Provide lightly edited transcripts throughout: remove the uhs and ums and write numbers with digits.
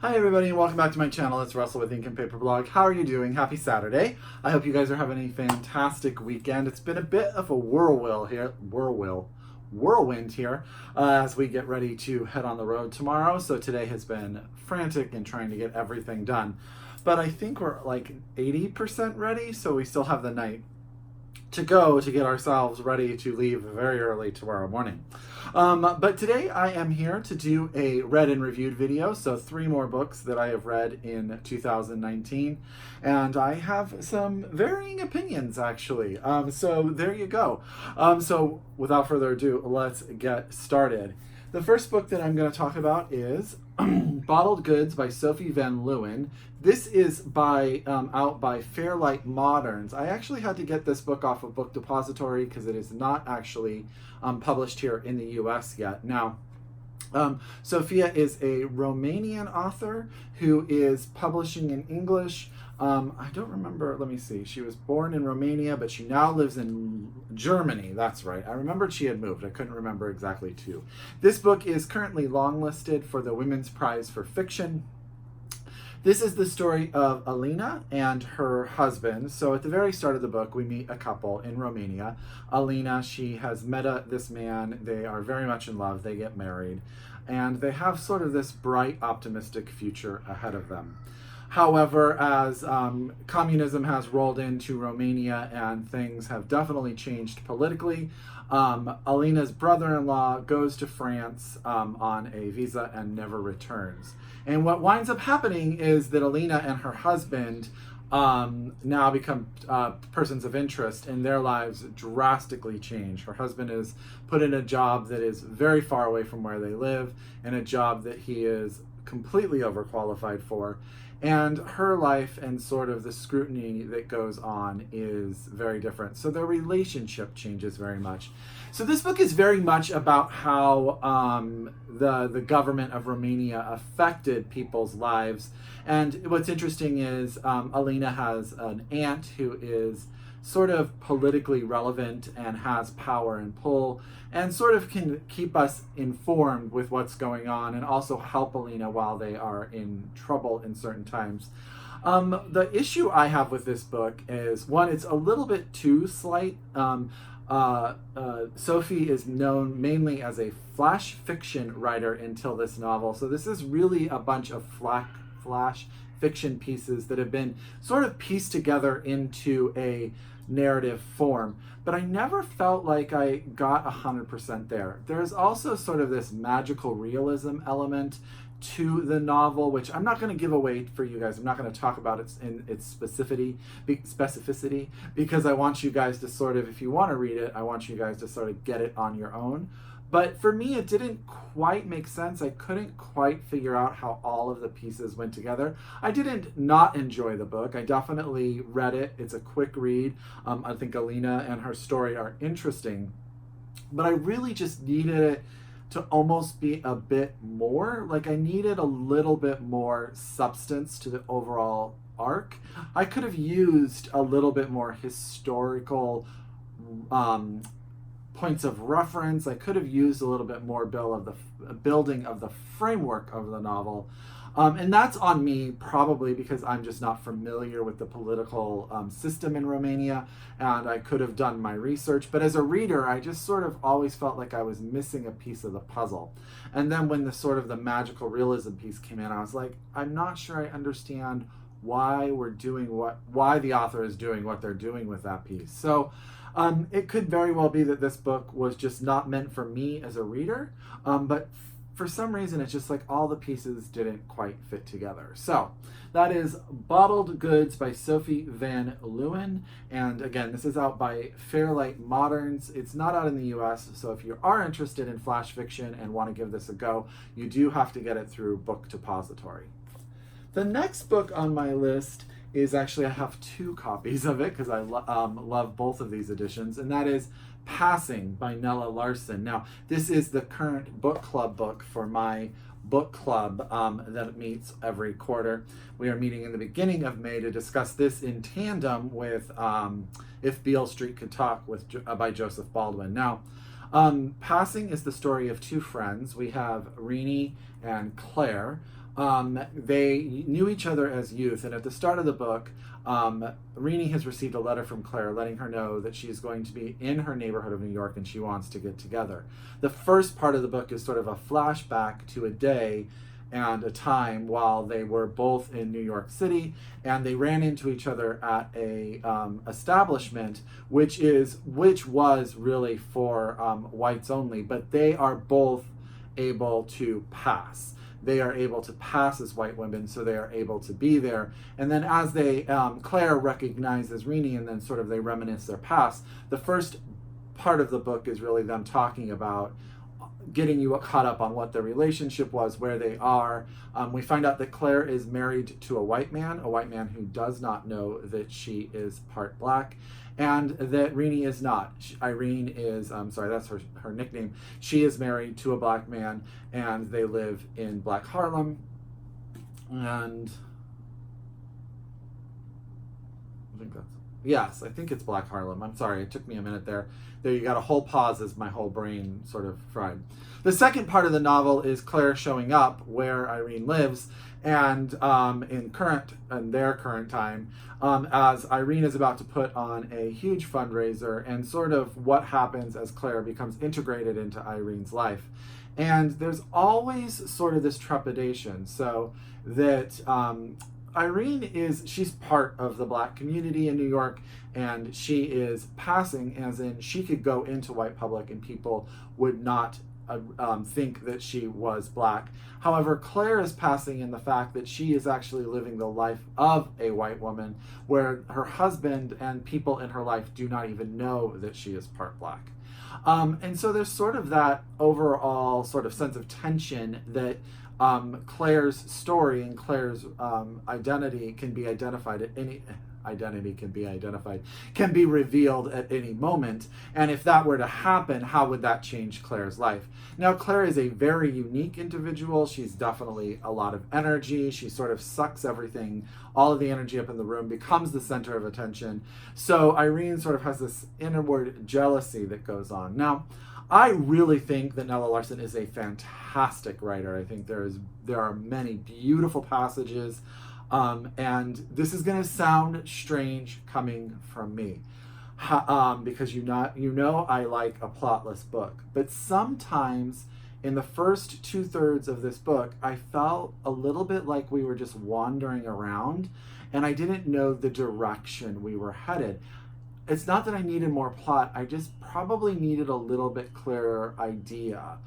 Hi everybody and welcome back to my channel. It's Russell with Ink and Paper Blog. How are you doing? Happy Saturday. I hope you guys are having a fantastic weekend. It's been a bit of a whirlwind here as we get ready to head on the road tomorrow. So today has been frantic in trying to get everything done. But I think we're like 80% ready, so we still have the night to go to get ourselves ready to leave very early tomorrow morning. But today I am here to do a read and reviewed video, so 3 more books that I have read in 2019, and I have some varying opinions actually. So there you go. So without further ado, let's get started. The first book that I'm going to talk about is Bottled Goods by Sophie van Llewyn. This is out by Fairlight Moderns. I actually had to get this book off of Book Depository because it is not actually published here in the US yet. Now, Sophia is a Romanian author who is publishing in English. I don't remember, let me see. She was born in Romania, but she now lives in Germany. That's right. I remembered she had moved. I couldn't remember exactly too. This book is currently longlisted for the Women's Prize for Fiction. This is the story of Alina and her husband. So at the very start of the book, we meet a couple in Romania. Alina, she has met this man. They are very much in love. They get married. And they have sort of this bright, optimistic future ahead of them. However, as communism has rolled into Romania and things have definitely changed politically, Alina's brother-in-law goes to France on a visa and never returns. And what winds up happening is that Alina and her husband now become persons of interest, and their lives drastically change. Her husband is put in a job that is very far away from where they live, and a job that he is completely overqualified for. And her life and sort of the scrutiny that goes on is very different. So their relationship changes very much. So this book is very much about how the government of Romania affected people's lives. And what's interesting is Alina has an aunt who is sort of politically relevant and has power and pull, and sort of can keep us informed with what's going on and also help Alina while they are in trouble in certain times. The issue I have with this book is, one, it's a little bit too slight. Sophie is known mainly as a flash fiction writer until this novel, so this is really a bunch of flash fiction pieces that have been sort of pieced together into a narrative form, but I never felt like I got 100% there. There's also sort of this magical realism element to the novel, which I'm not going to give away for you guys. I'm not going to talk about it in its specificity, because I want you guys to sort of, if you want to read it, I want you guys to sort of get it on your own. But for me, it didn't quite make sense. I couldn't quite figure out how all of the pieces went together. I didn't not enjoy the book. I definitely read it. It's a quick read. I think Alina and her story are interesting. But I really just needed it to almost be a bit more. Like, I needed a little bit more substance to the overall arc. I could have used a little bit more historical points of reference. I could have used a little bit more building of the framework of the novel. And that's on me, probably because I'm just not familiar with the political system in Romania, and I could have done my research. But as a reader, I just sort of always felt like I was missing a piece of the puzzle. And then when the magical realism piece came in, I was like, I'm not sure I understand why the author is doing what they're doing with that piece. So it could very well be that this book was just not meant for me as a reader, but for some reason it's just like all the pieces didn't quite fit together. So that is Bottled Goods by Sophie van Llewyn, and again, this is out by Fairlight Moderns. It's not out in the US, so if you are interested in flash fiction and want to give this a go, you do have to get it through Book Depository. The next book on my list is actually, I have 2 copies of it because I love both of these editions, and that is Passing by Nella Larsen. Now, this is the current book club book for my book club that meets every quarter. We are meeting in the beginning of May to discuss this in tandem with If Beale Street Could Talk by Joseph Baldwin. Now, Passing is the story of 2 friends. We have Renee and Claire. They knew each other as youth, and at the start of the book, Renee has received a letter from Claire letting her know that she is going to be in her neighborhood of New York and she wants to get together. The first part of the book is sort of a flashback to a day and a time while they were both in New York City, and they ran into each other at a establishment which was really for whites only, but they are both able to pass. They are able to pass as white women, so they are able to be there. And then as they, Claire recognizes Renee, and then sort of they reminisce their past. The first part of the book is really them talking about getting you caught up on what their relationship was, where they are. We find out that Claire is married to a white man who does not know that she is part black, and that Renee is not. Irene is, that's her nickname. She is married to a black man, and they live in Black Harlem. And I think it's Black Harlem. I'm sorry, it took me a minute there. There, you got a whole pause as my whole brain sort of fried. The second part of the novel is Claire showing up where Irene lives, and in their current time, as Irene is about to put on a huge fundraiser, and sort of what happens as Claire becomes integrated into Irene's life. And there's always sort of this trepidation, so that Irene she's part of the black community in New York, and she is passing, as in she could go into white public and people would not think that she was black. However, Claire is passing in the fact that she is actually living the life of a white woman, where her husband and people in her life do not even know that she is part black. And so there's sort of that overall sort of sense of tension that Claire's story and Claire's identity can be revealed at any moment. And if that were to happen, how would that change Claire's life? Now, Claire is a very unique individual. She's definitely a lot of energy. She sort of sucks everything, all of the energy up in the room, becomes the center of attention. So Irene sort of has this inward jealousy that goes on. Now, I really think that Nella Larsen is a fantastic writer. I think there are many beautiful passages, and this is going to sound strange coming from me, because I like a plotless book. But sometimes in the first 2/3 of this book, I felt a little bit like we were just wandering around, and I didn't know the direction we were headed. It's not that I needed more plot, I just probably needed a little bit clearer idea.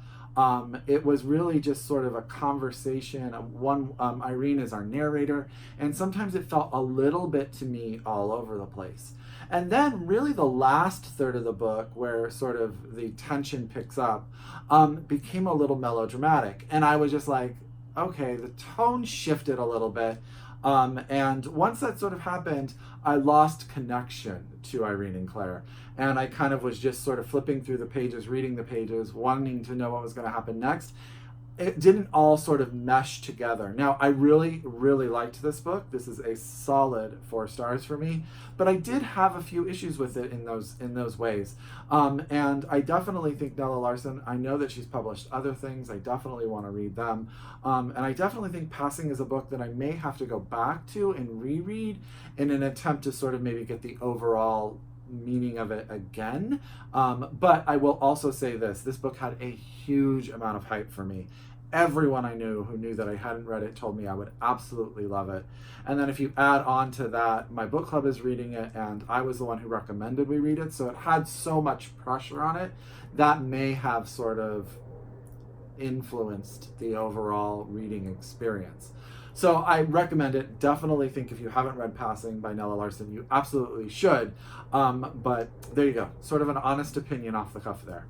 It was really just sort of a conversation. Irene is our narrator, and sometimes it felt a little bit to me all over the place. And then really the last third of the book, where sort of the tension picks up, became a little melodramatic. And I was just like, okay, the tone shifted a little bit. And once that sort of happened, I lost connection to Irene and Claire. And I kind of was just sort of flipping through the pages, reading the pages, wanting to know what was going to happen next. It didn't all sort of mesh together. Now, I really, really liked this book. This is a solid 4 stars for me, but I did have a few issues with it in those ways. And I definitely think Nella Larsen, I know that she's published other things. I definitely want to read them. And I definitely think Passing is a book that I may have to go back to and reread in an attempt to sort of maybe get the overall meaning of it again. But I will also say this book had a huge amount of hype for me. Everyone I knew who knew that I hadn't read it told me I would absolutely love it. And then if you add on to that, my book club is reading it, and I was the one who recommended we read it, so it had so much pressure on it that may have sort of influenced the overall reading experience. So I recommend it. Definitely think if you haven't read Passing by Nella Larsen, you absolutely should. But there you go. Sort of an honest opinion off the cuff there.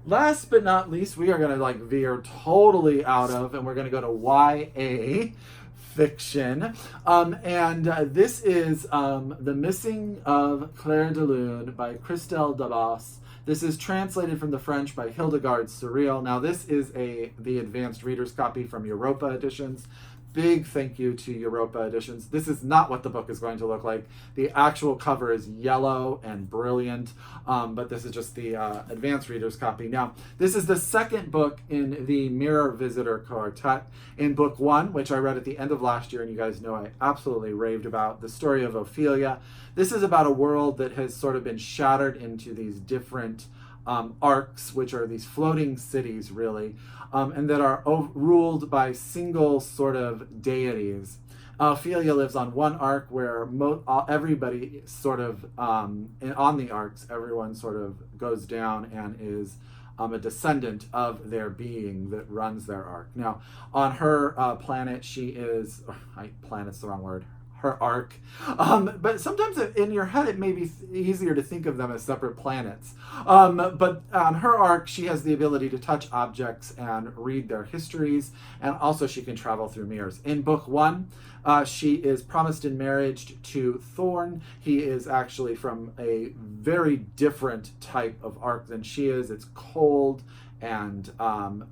Last but not least, we are going to veer totally out of, and we're going to go to YA fiction. This is The Missing of Clairdelune by Christelle Dabos. This is translated from the French by Hildegard Surreal. Now, this is the advanced reader's copy from Europa Editions. big thank you to Europa Editions. This is not what the book is going to look like. The actual cover is yellow and brilliant, but this is just the advanced reader's copy. Now, this is the second book in the Mirror Visitor Quartet. In book 1, which I read at the end of last year, and you guys know I absolutely raved about, the story of Ophelia. This is about a world that has sort of been shattered into these different arcs, which are these floating cities, really, and that are ruled by single sort of deities. Ophelia lives on one arc where everybody sort of, on the arcs, everyone sort of goes down and is a descendant of their being that runs their arc. Now, on her planet, she is, planet's the wrong word, her arc. But sometimes in your head, it may be easier to think of them as separate planets. But on her arc, she has the ability to touch objects and read their histories, and also she can travel through mirrors. In book 1, she is promised in marriage to Thorn. He is actually from a very different type of arc than she is. It's cold, and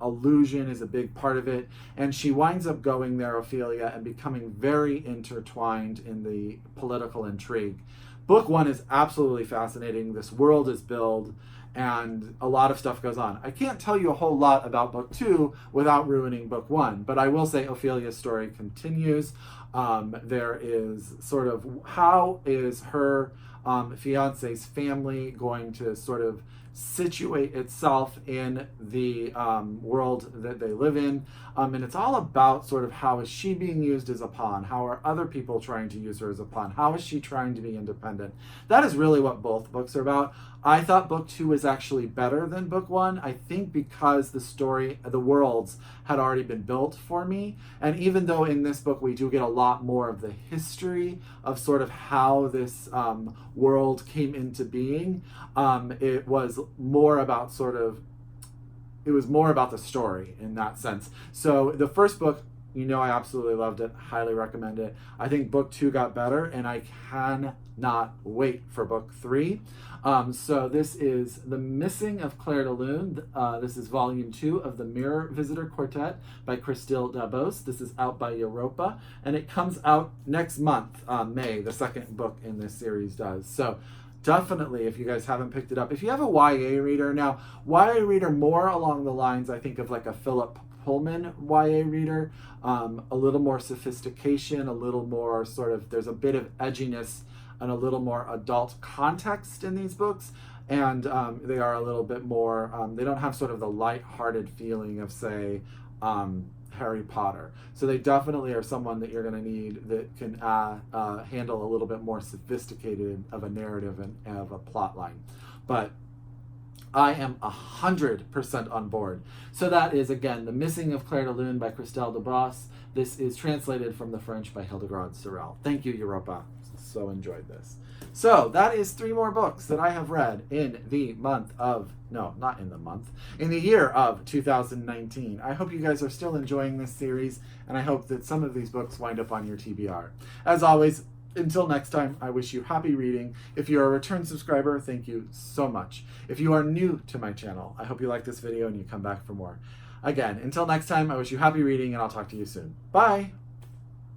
illusion is a big part of it. And she winds up going there, Ophelia, and becoming very intertwined in the political intrigue. Book 1 is absolutely fascinating. This world is built, and a lot of stuff goes on. I can't tell you a whole lot about book 2 without ruining book 1, but I will say Ophelia's story continues. There is sort of, how is her fiance's family going to sort of situate itself in the world that they live in, and it's all about sort of how is she being used as a pawn, how are other people trying to use her as a pawn, how is she trying to be independent. That is really what both books are about. I thought book 2 was actually better than book 1, I think because the story, the worlds had already been built for me, and even though in this book we do get a lot more of the history of sort of how this world came into being, it was more about the story in that sense. So the first book, you know, I absolutely loved it, highly recommend it. I think book 2 got better, and I cannot wait for book 3. So this is The Missing of Clairdelune. This is volume 2 of the Mirror Visitor Quartet by Christelle Dabos. This is out by Europa, and it comes out next month, May. The second book in this series does. So definitely, if you guys haven't picked it up, if you have a YA reader, now YA reader more along the lines, I think, of like a Philip Pullman YA reader, a little more sophistication, a little more sort of, there's a bit of edginess and a little more adult context in these books, and they are a little bit more, they don't have sort of the light-hearted feeling of, say, Harry Potter. So they definitely are someone that you're going to need that can handle a little bit more sophisticated of a narrative and of a plot line. But I am 100% on board. So that is, again, The Missing of Clairdelune by Christelle Dabos. This is translated from the French by Hildegard Sorel. Thank you, Europa. So enjoyed this. So that is 3 more books that I have read in the month of, no, not in the month, in the year of 2019. I hope you guys are still enjoying this series, and I hope that some of these books wind up on your TBR. As always, until next time, I wish you happy reading. If you're a return subscriber, thank you so much. If you are new to my channel, I hope you like this video and you come back for more. Again, until next time, I wish you happy reading, and I'll talk to you soon. Bye!